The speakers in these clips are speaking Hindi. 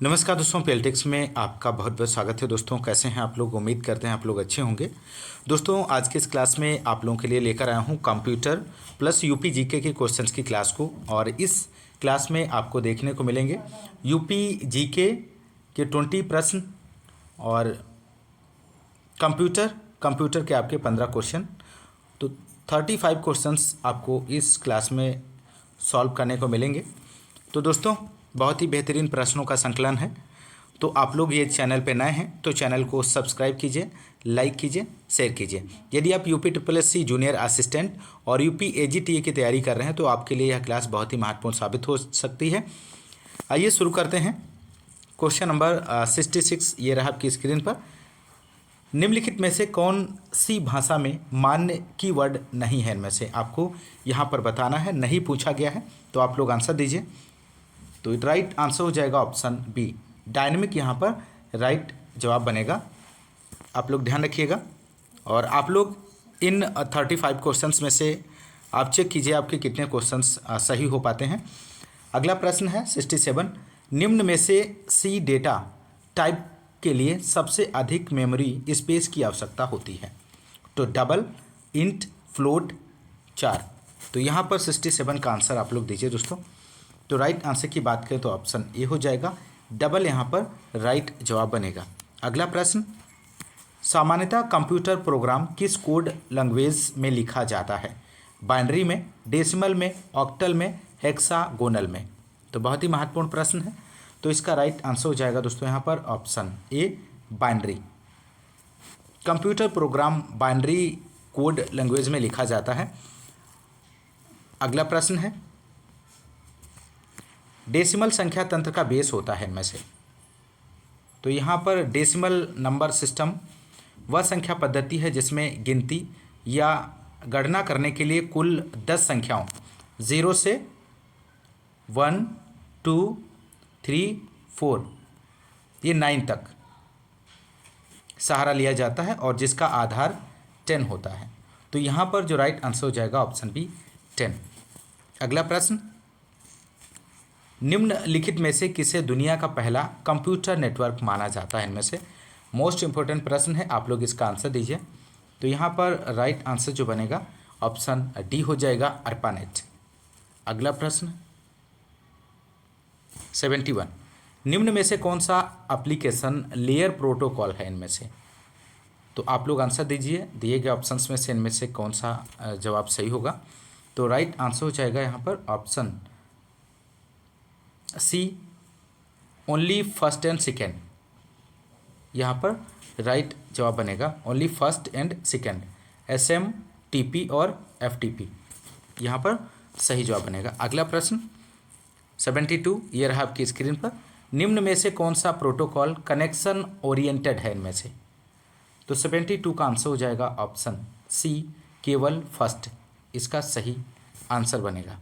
नमस्कार दोस्तों, पॉलिटिक्स में आपका बहुत बहुत स्वागत है। दोस्तों कैसे हैं आप लोग? उम्मीद करते हैं आप लोग अच्छे होंगे। दोस्तों आज के इस क्लास में आप लोगों के लिए लेकर आया हूं कंप्यूटर प्लस यूपी जीके के क्वेश्चंस की क्लास को। और इस क्लास में आपको देखने को मिलेंगे यूपी जीके के 20 प्रश्न और कंप्यूटर के आपके 15 क्वेश्चन। तो 35 क्वेश्चंस आपको इस क्लास में सॉल्व करने को मिलेंगे। तो दोस्तों बहुत ही बेहतरीन प्रश्नों का संकलन है। तो आप लोग ये चैनल पे नए हैं तो चैनल को सब्सक्राइब कीजिए, लाइक कीजिए, शेयर कीजिए। यदि आप यूपी SSC जूनियर असिस्टेंट और यूपी AGTA की तैयारी कर रहे हैं तो आपके लिए यह क्लास बहुत ही महत्वपूर्ण साबित हो सकती है। आइए शुरू करते हैं। क्वेश्चन नंबर 66 ये रहा आपकी स्क्रीन पर। निम्नलिखित में से कौन सी भाषा में मान्य कीवर्ड नहीं है? इनमें से आपको यहाँ पर बताना है, नहीं पूछा गया है तो आप लोग आंसर दीजिए। तो राइट आंसर हो जाएगा ऑप्शन बी, डायनेमिक। यहाँ पर राइट जवाब बनेगा। आप लोग ध्यान रखिएगा और आप लोग इन 35 क्वेश्चंस में से आप चेक कीजिए आपके कितने क्वेश्चंस सही हो पाते हैं। अगला प्रश्न है 67, निम्न में से सी डेटा टाइप के लिए सबसे अधिक मेमोरी स्पेस की आवश्यकता होती है? तो डबल, इंट, फ्लोट, चार। तो यहाँ पर 67 का आंसर आप लोग दीजिए दोस्तों। तो राइट आंसर की बात करें तो ऑप्शन ए हो जाएगा, डबल यहाँ पर राइट जवाब बनेगा। अगला प्रश्न, सामान्यतः कंप्यूटर प्रोग्राम किस कोड लैंग्वेज में लिखा जाता है? बाइनरी में, डेसिमल में, ऑक्टल में, हेक्सागोनल में? तो बहुत ही महत्वपूर्ण प्रश्न है। तो इसका राइट आंसर हो जाएगा दोस्तों यहाँ पर option A, binary. Computer program binary code language में लिखा जाता है। अगला प्रश्न है, डेसिमल संख्या तंत्र का बेस होता है इनमें से? तो यहाँ पर डेसिमल नंबर सिस्टम वह संख्या पद्धति है जिसमें गिनती या गणना करने के लिए कुल 10 संख्याओं 0 से 1, 2, 3, 4 ये 9 तक सहारा लिया जाता है और जिसका आधार 10 होता है। तो यहाँ पर जो राइट आंसर हो जाएगा ऑप्शन बी, 10। अगला प्रश्न, निम्नलिखित में से किसे दुनिया का पहला कंप्यूटर नेटवर्क माना जाता है? इनमें से मोस्ट इंपॉर्टेंट प्रश्न है, आप लोग इसका आंसर दीजिए। तो यहाँ पर राइट आंसर जो बनेगा ऑप्शन डी हो जाएगा, अर्पानेट। अगला प्रश्न 71, निम्न में से कौन सा एप्लीकेशन लेयर प्रोटोकॉल है? इनमें से तो आप लोग आंसर दीजिए, दिए गए ऑप्शंस में से इनमें से कौन सा जवाब सही होगा? तो राइट आंसर हो जाएगा यहाँ पर option C, only first and second. यहाँ पर राइट जवाब बनेगा only first and second, SMTP और FTP यहाँ पर सही जवाब बनेगा। अगला प्रश्न 72 ये रहा आपकी स्क्रीन पर, निम्न में से कौन सा प्रोटोकॉल कनेक्शन ओरिएंटेड है? इनमें से तो 72 का आंसर हो जाएगा ऑप्शन सी, केवल फर्स्ट। इसका सही आंसर बनेगा।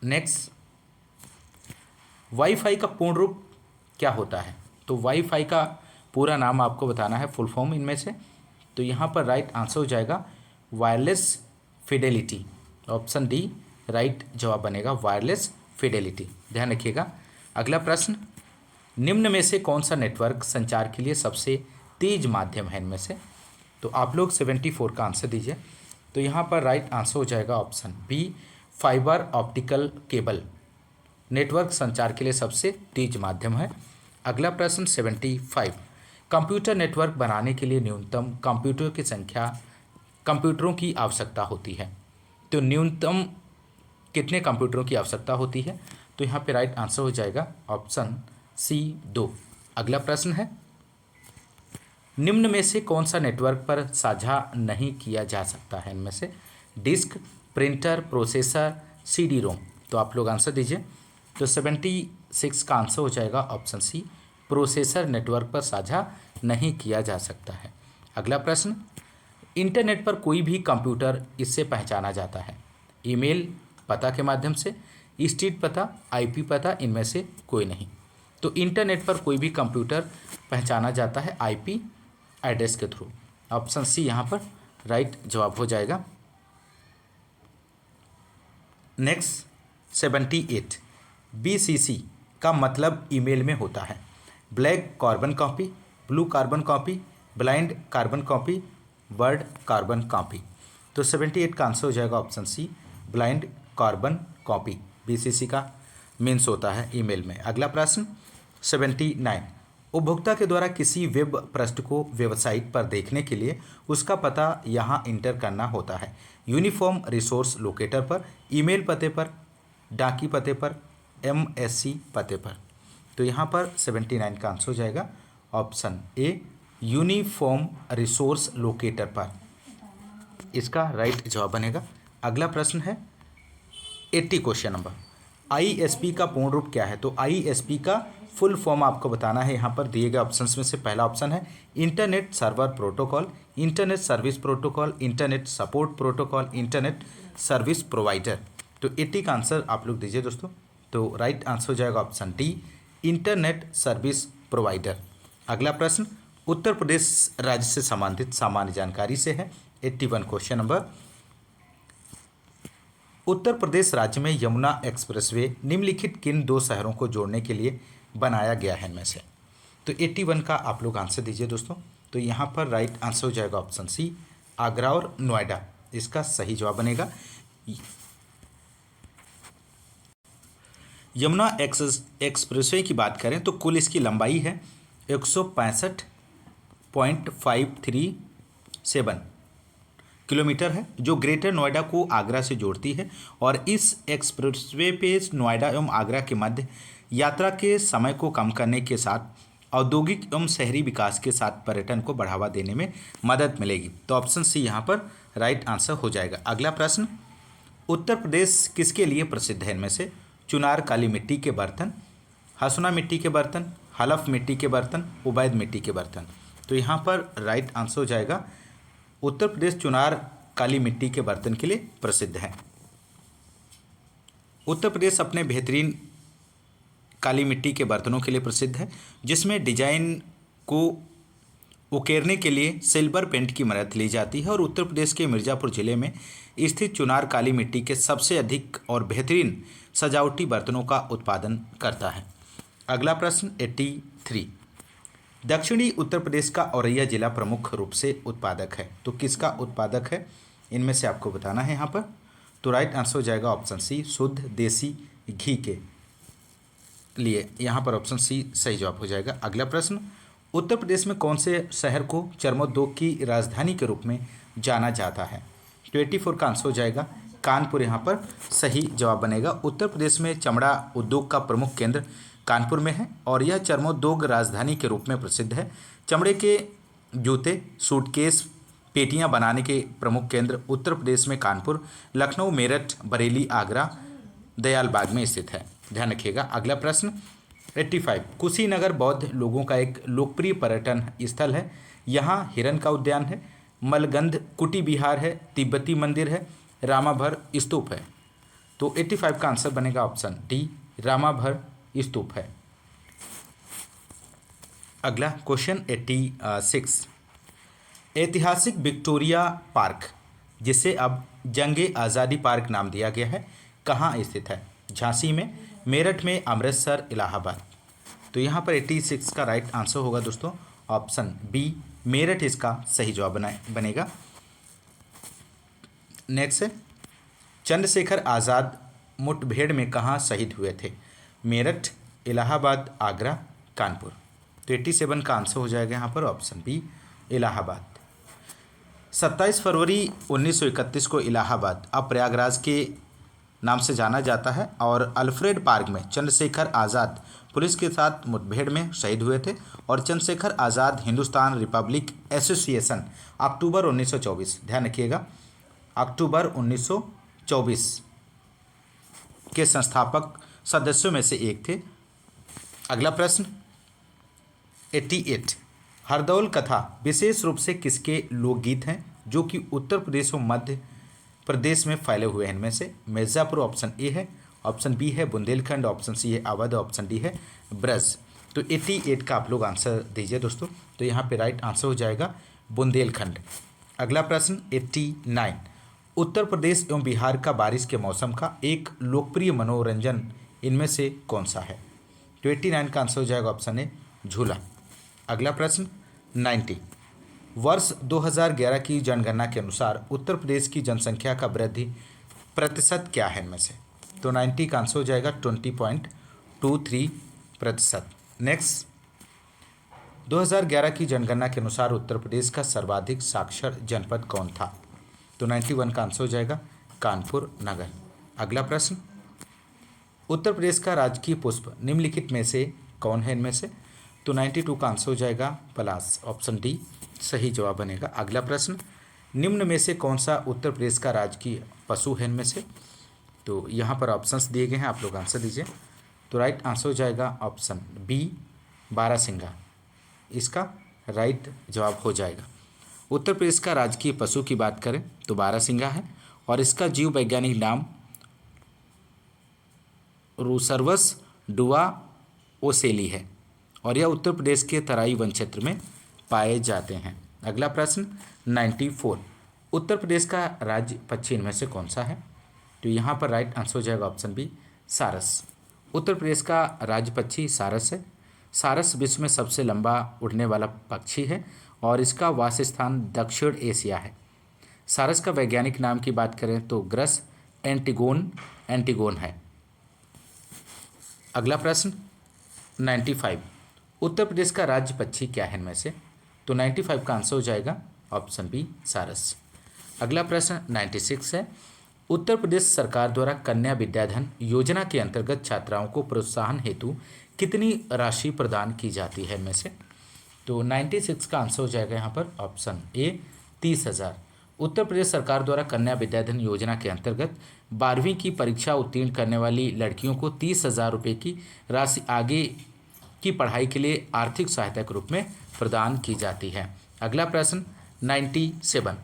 नेक्स्ट, वाईफाई का पूर्ण रूप क्या होता है? तो वाईफाई का पूरा नाम आपको बताना है, फुल फॉर्म इनमें से। तो यहाँ पर राइट आंसर हो जाएगा wireless Fidelity, option D right जवाब बनेगा, वायरलेस फिडेलिटी। ध्यान रखिएगा। अगला प्रश्न, निम्न में से कौन सा नेटवर्क संचार के लिए सबसे तेज माध्यम है? इनमें से तो आप लोग 74 का आंसर दीजिए। तो यहाँ पर राइट आंसर हो जाएगा option B, fibre optical cable network संचार के लिए सबसे तेज माध्यम है। अगला प्रश्न 75, कंप्यूटर नेटवर्क बनाने के लिए न्यूनतम कंप्यूटरों की आवश्यकता होती है? तो न्यूनतम कितने कंप्यूटरों की आवश्यकता होती है? तो यहाँ पे राइट आंसर हो जाएगा ऑप्शन सी, 2। अगला प्रश्न है, निम्न में से कौन सा नेटवर्क पर साझा नहीं किया जा सकता है? इनमें से डिस्क, प्रिंटर, प्रोसेसर, CD-ROM? तो आप लोग आंसर दीजिए। तो 76 का आंसर हो जाएगा ऑप्शन सी, प्रोसेसर नेटवर्क पर साझा नहीं किया जा सकता है। अगला प्रश्न, इंटरनेट पर कोई भी कंप्यूटर इससे पहचाना जाता है? ईमेल पता के माध्यम से, स्ट्रीट पता, IP पता, इनमें से कोई नहीं। तो इंटरनेट पर कोई भी कंप्यूटर पहचाना जाता है IP एड्रेस के थ्रू। ऑप्शन सी यहाँ पर राइट जवाब हो जाएगा। नेक्स्ट 78 BCC का मतलब ईमेल में होता है? Black carbon copy, blue carbon copy, blind carbon copy, word carbon copy. तो 78 का आंसर हो जाएगा option C, blind carbon copy. BCC का मीन्स होता है ईमेल में। अगला प्रश्न 79, उपभोक्ता के द्वारा किसी वेब पृष्ठ को वेबसाइट पर देखने के लिए उसका पता यहाँ इंटर करना होता है। यूनिफॉर्म रिसोर्स लोकेटर पर, ईमेल पते पर, डाकी पते पर, MSC पते पर। तो यहाँ पर 79 का आंसर हो जाएगा option A, uniform resource locator पर। इसका राइट जवाब बनेगा। अगला प्रश्न है 80 क्वेश्चन नंबर, ISP का पूर्ण रूप क्या है? तो ISP का फुल फॉर्म आपको बताना है। यहाँ पर दिए गए ऑप्शंस में से पहला ऑप्शन है internet server protocol, internet service protocol, internet support protocol, internet service provider. तो 80 का आंसर आप लोग दीजिए दोस्तों। तो राइट आंसर हो जाएगा option D, internet service provider. अगला प्रश्न उत्तर प्रदेश राज्य से संबंधित सामान्य जानकारी से है। 81 क्वेश्चन नंबर, उत्तर प्रदेश राज्य में यमुना एक्सप्रेसवे निम्नलिखित किन दो शहरों को जोड़ने के लिए बनाया गया है इनमें से? तो 81 का आप लोग आंसर दीजिए दोस्तों। तो यहाँ पर राइट आंसर हो जाएगा ऑप्शन सी, आगरा और नोएडा। इसका सही जवाब बनेगा। यमुना एक्सप्रेसवे की बात करें तो कुल इसकी लंबाई है 165.537 किलोमीटर है, जो ग्रेटर नोएडा को आगरा से जोड़ती है। और इस एक्सप्रेसवे पे नोएडा एवं आगरा के मध्य यात्रा के समय को कम करने के साथ औद्योगिक एवं शहरी विकास के साथ पर्यटन को बढ़ावा देने में मदद मिलेगी। तो ऑप्शन सी यहाँ पर राइट आंसर हो जाएगा। अगला प्रश्न, उत्तर प्रदेश किसके लिए प्रसिद्ध है इनमें से? चुनार काली मिट्टी के बर्तन, हसुना मिट्टी के बर्तन, हलफ मिट्टी के बर्तन, उबैद मिट्टी के बर्तन। तो यहाँ पर राइट आंसर हो जाएगा उत्तर प्रदेश चुनार काली मिट्टी के बर्तन के लिए प्रसिद्ध है। उत्तर प्रदेश अपने बेहतरीन काली मिट्टी के बर्तनों के लिए प्रसिद्ध है, जिसमें डिजाइन को उकेरने के लिए सिल्वर पेंट की मदद ली जाती है। और उत्तर प्रदेश के मिर्ज़ापुर जिले में स्थित चुनार काली मिट्टी के सबसे अधिक और बेहतरीन सजावटी बर्तनों का उत्पादन करता है। अगला प्रश्न 83, दक्षिणी उत्तर प्रदेश का औरैया जिला प्रमुख रूप से उत्पादक है। तो किसका उत्पादक है इनमें से आपको बताना है यहाँ पर। तो राइट आंसर हो जाएगा ऑप्शन सी, शुद्ध देसी घी के लिए। यहाँ पर ऑप्शन सी सही जवाब हो जाएगा। अगला प्रश्न, उत्तर प्रदेश में कौन से शहर को चर्मोद्योग की राजधानी के रूप में जाना जाता है? 24 का आंसर हो जाएगा कानपुर। यहाँ पर सही जवाब बनेगा। उत्तर प्रदेश में चमड़ा उद्योग का प्रमुख केंद्र कानपुर में है और यह चर्मोद्योग राजधानी के रूप में प्रसिद्ध है। चमड़े के जूते, सूटकेस, पेटियां बनाने के प्रमुख केंद्र उत्तर प्रदेश में कानपुर, लखनऊ, मेरठ, बरेली, आगरा, दयालबाग में स्थित है। ध्यान रखिएगा। अगला प्रश्न 85, कुशीनगर बौद्ध लोगों का एक लोकप्रिय पर्यटन स्थल है। यहाँ हिरन का उद्यान है, मलगंध कुटी विहार है, तिब्बती मंदिर है, रामाभर स्तूप है। तो 85 का आंसर बनेगा ऑप्शन डी, रामाभर स्तूप है। अगला क्वेश्चन 86, ऐतिहासिक विक्टोरिया पार्क, जिसे अब जंगे आज़ादी पार्क नाम दिया गया है, कहाँ स्थित है? झांसी में, मेरठ में, अमृतसर, इलाहाबाद। तो यहाँ पर 86 का राइट आंसर होगा दोस्तों ऑप्शन बी, मेरठ इसका सही जवाब बनेगा। नेक्स्ट है, चंद्रशेखर आज़ाद मुठभेड़ में कहाँ शहीद हुए थे? मेरठ, इलाहाबाद, आगरा, कानपुर। तो 87 का आंसर हो जाएगा यहाँ पर ऑप्शन बी, इलाहाबाद। 27 फरवरी 1931 को इलाहाबाद अब प्रयागराज के नाम से जाना जाता है और अल्फ्रेड पार्क में चंद्रशेखर आज़ाद पुलिस के साथ मुठभेड़ में शहीद हुए थे। और चंद्रशेखर आज़ाद हिंदुस्तान रिपब्लिक एसोसिएशन अक्टूबर 1924, ध्यान रखिएगा, अक्टूबर 1924 के संस्थापक सदस्यों में से एक थे। अगला प्रश्न 88, हरदौल कथा विशेष रूप से किसके लोकगीत हैं जो कि उत्तर प्रदेश और मध्य प्रदेश में फैले हुए हैं? इनमें से मिर्ज़ापुर ऑप्शन ए है, ऑप्शन बी है बुंदेलखंड, ऑप्शन सी है अवध, ऑप्शन डी है ब्रज। तो 88 का आप लोग आंसर दीजिए दोस्तों। तो यहाँ पे राइट आंसर हो जाएगा बुंदेलखंड। अगला प्रश्न 89, उत्तर प्रदेश एवं बिहार का बारिश के मौसम का एक लोकप्रिय मनोरंजन इनमें से कौन सा है? तो 89 का आंसर हो जाएगा ऑप्शन ए झूला। अगला प्रश्न 90, वर्ष 2011 की जनगणना के अनुसार उत्तर प्रदेश की जनसंख्या का वृद्धि प्रतिशत क्या है इनमें से? तो 90 का आंसर हो जाएगा 20.23%। नेक्स्ट, 2011 की जनगणना के अनुसार उत्तर प्रदेश का सर्वाधिक साक्षर जनपद कौन था? तो 91 का आंसर हो जाएगा कानपुर नगर। अगला प्रश्न, उत्तर प्रदेश का राजकीय पुष्प निम्नलिखित में से कौन है इनमें से? तो 92 का आंसर हो जाएगा पलाश, ऑप्शन डी सही जवाब बनेगा। अगला प्रश्न, निम्न में से कौन सा उत्तर प्रदेश का राजकीय पशु है इनमें से? तो यहाँ पर ऑप्शंस दिए गए हैं, आप लोग आंसर दीजिए। तो राइट आंसर हो जाएगा ऑप्शन बी बारहसिंगा, इसका राइट जवाब हो जाएगा। उत्तर प्रदेश का राजकीय पशु की बात करें तो बारहसिंगा है और इसका जीव वैज्ञानिक नाम रोसर्वस डुआ ओसेली है और यह उत्तर प्रदेश के तराई वन क्षेत्र में पाए जाते हैं। अगला प्रश्न 94, उत्तर प्रदेश का राज्य पक्षी इनमें से कौन सा है? तो यहाँ पर राइट आंसर हो जाएगा ऑप्शन बी सारस। उत्तर प्रदेश का राज्य पक्षी सारस है। सारस विश्व में सबसे लंबा उड़ने वाला पक्षी है और इसका वासस्थान दक्षिण एशिया है। सारस का वैज्ञानिक नाम की बात करें तो ग्रस एंटिगोन है। अगला प्रश्न 95, उत्तर प्रदेश का राज्य पक्षी क्या है इनमें से? तो 95 का आंसर हो जाएगा ऑप्शन बी सारस। अगला प्रश्न 96 है, उत्तर प्रदेश सरकार द्वारा कन्या विद्याधन योजना के अंतर्गत छात्राओं को प्रोत्साहन हेतु कितनी राशि प्रदान की जाती है इनमें से? तो 96 का आंसर हो जाएगा यहाँ पर ऑप्शन ए 30,000। उत्तर प्रदेश सरकार द्वारा कन्या विद्याधन योजना के अंतर्गत 12वीं की परीक्षा उत्तीर्ण करने वाली लड़कियों को 30,000 रुपये की राशि आगे की पढ़ाई के लिए आर्थिक सहायता के रूप में प्रदान की जाती है। अगला प्रश्न 97,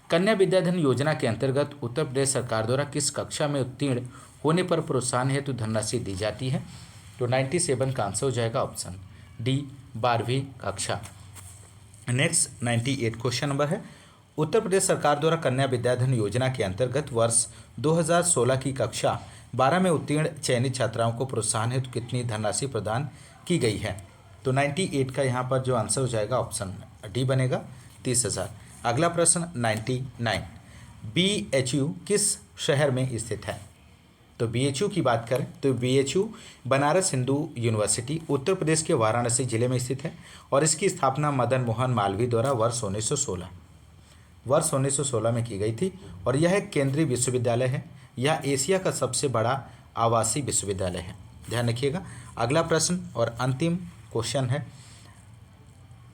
कन्या विद्याधन योजना के अंतर्गत उत्तर प्रदेश सरकार द्वारा किस कक्षा में उत्तीर्ण होने पर प्रोत्साहन हेतु धनराशि दी जाती है? तो 97 का आंसर हो जाएगा ऑप्शन डी 12वीं कक्षा। नेक्स्ट 98 क्वेश्चन नंबर है, उत्तर प्रदेश सरकार द्वारा कन्या विद्याधन योजना के अंतर्गत वर्ष 2016 की कक्षा 12 में उत्तीर्ण चयनित छात्राओं को प्रोत्साहन हेतु कितनी धनराशि प्रदान की गई है? तो 98 का यहाँ पर जो आंसर हो जाएगा ऑप्शन डी बनेगा 30,000। अगला प्रश्न 99, BHU किस शहर में स्थित है? तो BHU की बात करें तो BHU बनारस हिंदू यूनिवर्सिटी उत्तर प्रदेश के वाराणसी जिले में स्थित है और इसकी स्थापना मदन मोहन मालवीय द्वारा वर्ष 1916 में की गई थी और यह एक केंद्रीय विश्वविद्यालय है। यह एशिया का सबसे बड़ा आवासीय विश्वविद्यालय है, ध्यान रखिएगा। अगला प्रश्न और अंतिम क्वेश्चन है,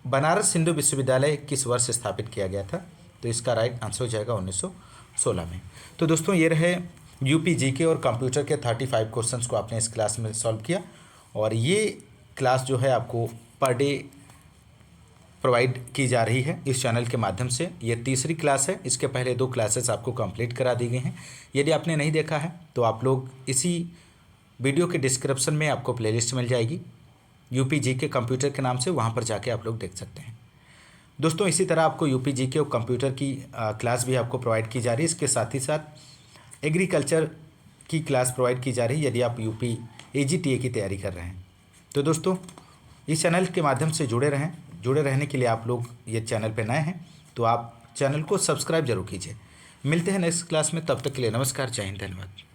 बनारस हिंदू विश्वविद्यालय किस वर्ष स्थापित किया गया था? तो इसका राइट आंसर हो जाएगा 1916 में। तो दोस्तों ये रहे यूपी जीके और कंप्यूटर के 35 क्वेश्चंस को आपने इस क्लास में सॉल्व किया और ये क्लास जो है आपको पर डे प्रोवाइड की जा रही है इस चैनल के माध्यम से। ये तीसरी क्लास है, इसके पहले 2 क्लासेस आपको कंप्लीट करा दी गई हैं। यदि आपने नहीं देखा है तो आप लोग इसी वीडियो के डिस्क्रिप्शन में आपको प्लेलिस्ट मिल जाएगी यूपी जीके कंप्यूटर के नाम से, वहाँ पर जाके आप लोग देख सकते हैं। दोस्तों इसी तरह आपको यूपी जीके और कंप्यूटर की क्लास भी आपको प्रोवाइड की जा रही है। इसके साथ ही साथ एग्रीकल्चर की क्लास प्रोवाइड की जा रही है यदि आप यूपी AGTA की तैयारी कर रहे हैं। तो दोस्तों इस चैनल के माध्यम से जुड़े रहने के लिए आप लोग ये चैनल पे नए हैं तो आप चैनल को सब्सक्राइब जरूर कीजिए। मिलते हैं नेक्स्ट क्लास में, तब तक के लिए नमस्कार, जय हिंद, धन्यवाद।